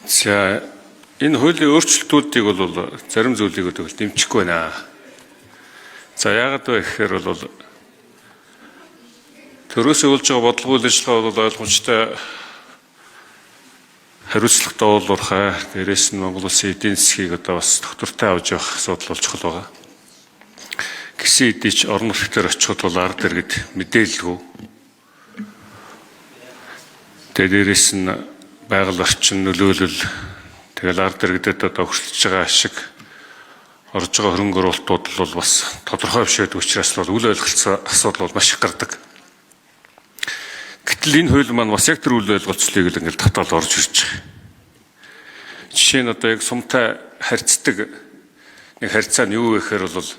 За энэ хуулийн өөрчлөлтүүдийг бол зарим зүйлийг бол дэмжихгүй байна. За яагаад вэ гэхээр бол төрөөсөө болж байгаа бодлого үйл ажиллагаа бол ойлгомжтой хариуцлагатай уулуурхай дээрээс нь Монгол Улсын эдийн засгийг одоо бас доктортой авч явах асуудал болж чухал байгаа. Гисэн эдий ч орон нутгаар очиход бол ард иргэд мэдээлэлгүй. Дээрээс нь байгаль орчин нөлөөлөл тэгэл ард иргэдэд одоо хүрчиж байгаа ашиг орж байгаа хөрөнгө оруулалтууд бол бас тодорхой биш байдаг учраас бол үл ойлголцоо асуудал бол маш их гардаг. Гэтэл энэ хууль маань бас яг тэр үл ойлголцлыг л ингээл татаад орж ирж байгаа. Жишээ нь одоо яг сумтай харьцдаг нэг харьцаа нь юу вэ гэхээр бол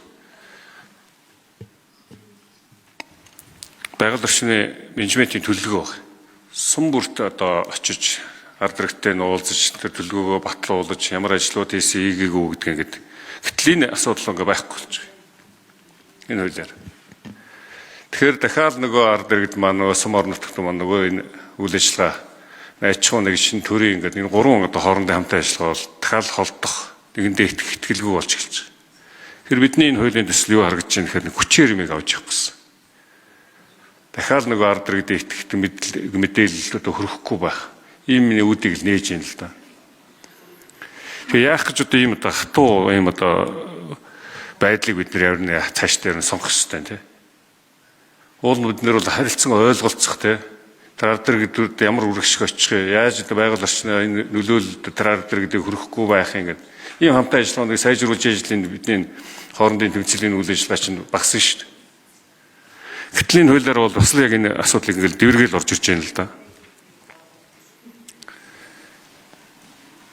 байгаль орчны менежментийн төлөвлөгөө байна. Сум бүрт одоо очиж ард иргэдтэй уулзаж тэр төлөвлөгөөгөө батлуулж ямар ажлууд хийсэн ийгээгүй гэдэг ингээд. Гэтэл энэ асуудал ингээ байхгүй болж байгаа. Энэ хуулиар. Тэгэхээр дахиад нөгөө ард иргэд маань нөгөө сум орон нутагт маань нөгөө энэ үйл ажиллагаа найчхуу нэг шин төрийн ингээд энэ гурван одоо хоорондын хамтын ажиллагаа бол дахиад холдох нэгэндээ итгэлгүй болж эхэлж байгаа. Тэгэхээр бидний энэ хуулийн төсөл юу харагдаж байна гэхээр хүчээр юмыг авч явах гэсэн. Дахиад нөгөө ард иргэдэд итгэх мэдээлэл одоо хөрөхгүй байх. Ийм үүдийг л нээж юм л да. Тэгээ яах гэж одоо ийм одоо хатуу ийм одоо байдлыг бид нар явна цааш дээр нь сонгох хэрэгтэй тийм. Уул нь бид нар бол харилцан ойлголцох тийм. Тэр ард иргэдүүд ямар үргэлжлэх очих вэ? Яаж одоо байгаль орчны энэ нөлөөлөлд тэр ард иргэдийг хөрөхгүй байх юм гэдэг. Ийм хамтаа ажиллагааг сайжруулж ижлийн бидний хоорондын төвцөлийн үйл ажиллагаа чинь багасна шүү дээ. Гэтэл энэ хуулиар бол бас л яг энэ асуудлыг ингээл дэвэргээл орж ирж байна л да.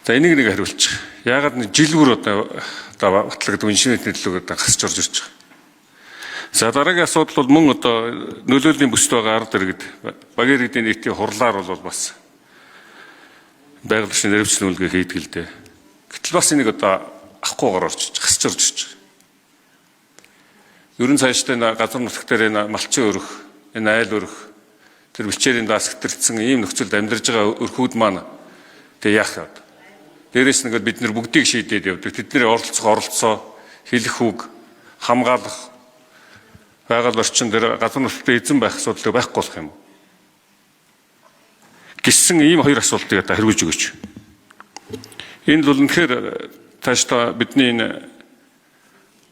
За энийг нэг хариулчих. Яагаад нэг жил бүр одоо батлагдаг инженерийн төлөв одоо гасч орж ирж байгаа. За дараагийн асуудал бол мөн одоо нөлөөллийн бүсд байгаа ард иргэд багийн иргэдийн нийтийн хурлаар бол бас байгаль орчны нэрвчлэн үлгээ хийдэг л дээ. Гэтэл бас энийг одоо авахгүйгээр орж ирж гасч орж ирж байгаа. Ерөн цаашдаа газар нутаг дээр энэ малчин өрөх, энэ айл өрөх, тэр бэлчээрийн даас гэтэрсэн ийм нөхцөлд амьдарж байгаа өрхүүд маань тэг яах вэ? Дээрээс нэгэд бид нар бүгдийг шийдээд явдаг. Тэдний оролцоо, хэлэх үг, хамгаалах, байгаль орчин дээр газар нутагт эзэн байх асуудал байхгүй болох юм уу? Гэсэн ийм хоёр асуултыг одоо хариулж өгөөч. Энэ бол үнэхээр таашдаа бидний энэ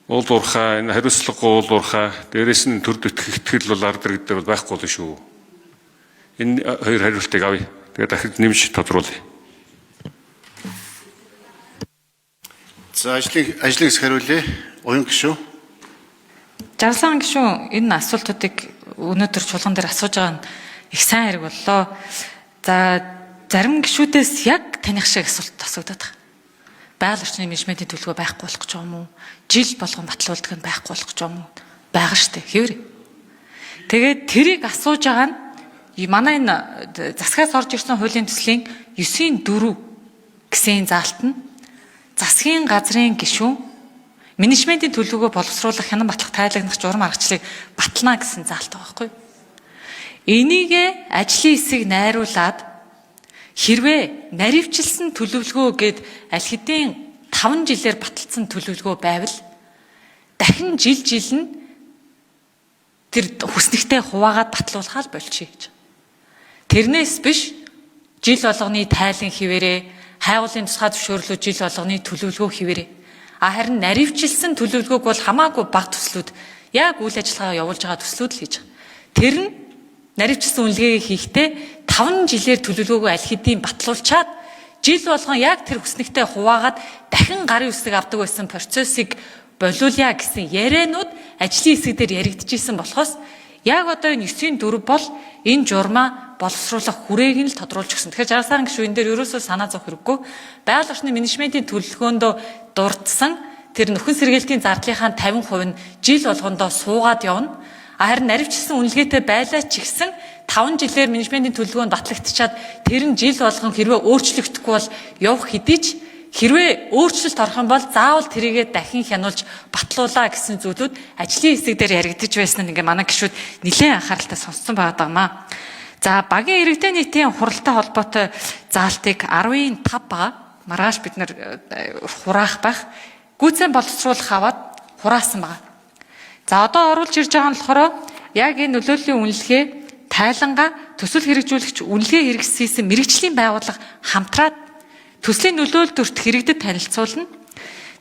уулуурхай, энэ хариуцлагагүй уулуурхай, дээрээс нь төр итгэл бол ард иргэд дээр байхгүй болно шүү. Энэ хоёр хариултыг авъя. Тэгээд дахид нэмж тодруулъя. За ажлыг хариулъя. Уян гишүүн. Жарсан гишүүн энэ асуултуудыг өнөөдөр чуулган дээр асууж байгаа нь их сайн хэрэг боллоо. За зарим гишүүдээс яг таних шиг асуулт асуудаг. Байгаль орчны менежментийн төлөвлөгөө байхгүй болох гэж байгаа юм уу? Жил болгон батлуулдаг нь байхгүй болох гэж байгаа юм уу? Байгаа шүү дээ. Хэвэр. Тэгээд тэрийг асууж байгаа нь манай энэ засгаас орж ирсэн хуулийн төслийн 9-4 гэсэн заалт нь засгийн газрын гишүүн менежментийн төлөвлөгөө боловсруулах, хянан батлах, тайлагнах журам аргачлалыг батлана гэсэн заалт байгаа байхгүй юу? Энийг ажлын хэсэг найруулад хэрвээ наривчилсан төлөвлөгөө гээд аль хэдийн 5 жилээр баталсан төлөвлөгөө байвал дахин жил нь тэр хүснэгтэй хуваагаад батлуулахаа л болчихъя гэж. Тэрнээс биш жил болгоны тайлан хിവэрээ хайгуулын тусгай зөвшөөрлөө жил болгоны төлөвлөгөө хിവэрээ. Харин наривчилсан төлөвлөгөөг бол хамаагүй бага төслүүд яг үйл ажиллагаа явуулж байгаа төслүүд л хийж байгаа. Тэр нь наривчилсан үнэлгээ хийхдээ 5 жилээр төлөвлөгөөгөө аль хэдийн батлуулчаад жил болгон яг тэр хүснэгтэй хуваагаад дахин гарын үсэг авдаг байсан процессыг болиулъя гэсэн ярианууд ажлын хэсэг дээр яригдчихсэн болохоос яг одоо энэ 9-4 бол энэ журмаа боловсруулах хүрээг нь л тодруулж өгсөн. Тэгэхээр Жарсан гишүүн дээр ерөөсөө санаа зовх хэрэггүй. Байгаль орчны менежментийн төлөвлөгөөндөө дурдсан тэр нөхөн сэргээлтийн зардлынхаа 50% нь жил болгондоо суугаад явна. Харин наривчилсан үнэлгээтэй байлаа ч гэсэн 5 жилээр менежментийн төлөвлөгөөнд батлагдчихад тэр нь жил болгон хэрвээ өөрчлөгдөхгүй бол явах хэдий ч хэрвээ өөрчлөлт орох юм бол заавал тэрийгэ дахин хянуулж батлуулаа гэсэн зүйлүүд ажлын хэсэг дээр яригдж байсан нь ингээ манай гишүүд нэлээд анхааралтай сонссон байгаа даа. За багийн иргэдийн нийтийн хуралтай холбоотой заалтыг 10.5 байгаа. Маргааш бид нэр хураах байх. Гүйцэн боловсруулах аваад хураасан байгаа. За одоо оруулж ирж байгаа нь болохоор яг энэ нөлөөллийн үнэлгээ тайлангаа төсөл хэрэгжүүлэгч үнэлгээ хэрэгжүүлсэн мэрэгжлийн байгууллага хамтраад төслийн нөлөөлөлд өртөх иргэдэд танилцуулна.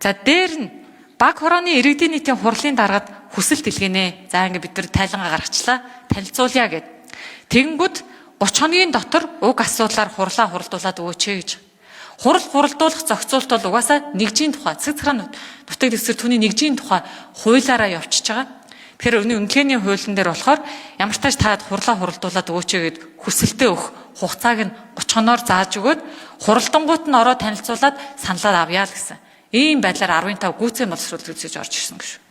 За дээр нь баг хорооны иргэдийн нийтийн хурлын даргад хүсэлт илгээнэ. За ингээд бид нар тайлангаа гаргачлаа. Танилцуулъя гэд. Тэгэнгүүт 30 хоногийн дотор уг асуудлаар хурлаа хуралдуулаад өгөөч гэж. Хуралдуулах зохицуулт бол угаасаа нэгжийн тухай засаг захиргааны нутаг дэвсгэр түүний нэгжийн тухай хуулиараа явчихж байгаа. Тэгэхээр өнөө үнэлгээний хуулийн дээр болохоор ямар ч тач таад хурлаа хуралдуулаад өгөөч гэд хүсэлтээ өгөх хугацааг нь 30 хоноор зааж өгөөд хуралдангууд нь ороод танилцуулаад саналаа авъя л гэсэн. Ийм байдлаар 15 гүйцэн боловсруулалт үзэж орж ирсэн гэж.